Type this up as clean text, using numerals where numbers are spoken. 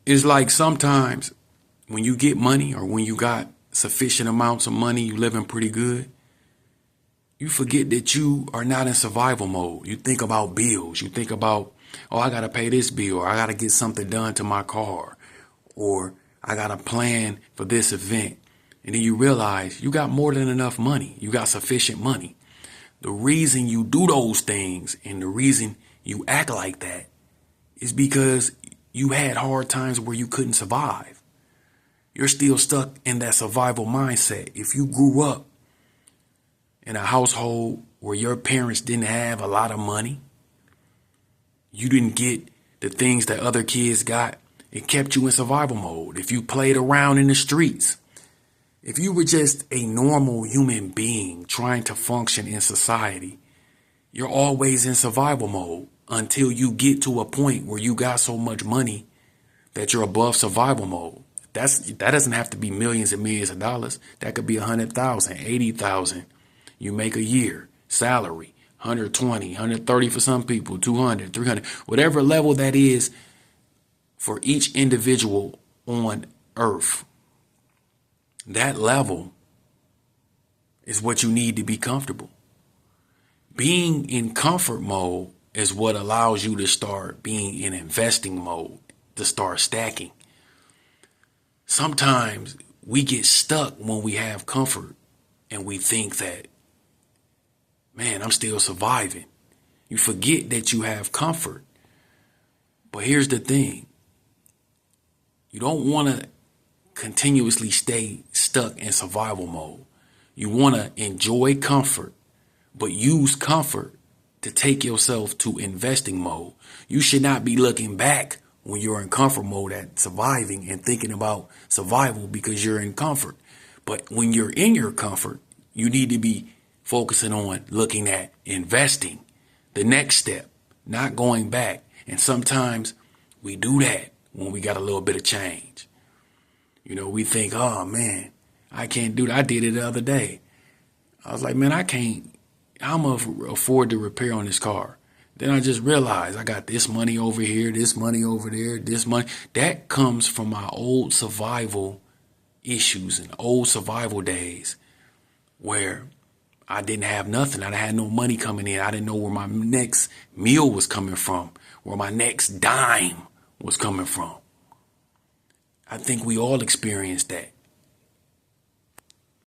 It's like sometimes when you get money or when you got sufficient amounts of money, you living pretty good. You forget that you are not in survival mode. You think about bills. You think about, oh, I got to pay this bill, or I got to get something done to my car, or I got to plan for this event. And then you realize you got more than enough money. You got sufficient money. The reason you do those things and the reason you act like that is because you had hard times where you couldn't survive. You're still stuck in that survival mindset. If you grew up in a household where your parents didn't have a lot of money, you didn't get the things that other kids got, it kept you in survival mode. If you played around in the streets, if you were just a normal human being trying to function in society, you're always in survival mode until you get to a point where you got so much money that you're above survival mode. That doesn't have to be millions and millions of dollars. That could be 100,000, 80,000 you make a year salary, 120, 130 for some people, 200, 300, whatever level that is for each individual on earth. That level is what you need to be comfortable. Being in comfort mode is what allows you to start being in investing mode, to start stacking. Sometimes we get stuck when we have comfort and we think that, man, I'm still surviving. You forget that you have comfort. But here's the thing. You don't want to continuously stay stuck in survival mode. You want to enjoy comfort, but use comfort to take yourself to investing mode. You should not be looking back when you're in comfort mode at surviving and thinking about survival because you're in comfort. But when you're in your comfort, you need to be focusing on looking at investing, the next step, not going back. And sometimes we do that when we got a little bit of change. You know, we think, oh man, I can't do that. I did it the other day. I was like, man, I'm going to afford to repair on this car. Then I just realized I got this money over here, this money over there, this money. That comes from my old survival issues and old survival days where I didn't have nothing. I had no money coming in. I didn't know where my next meal was coming from, where my next dime was coming from. I think we all experienced that.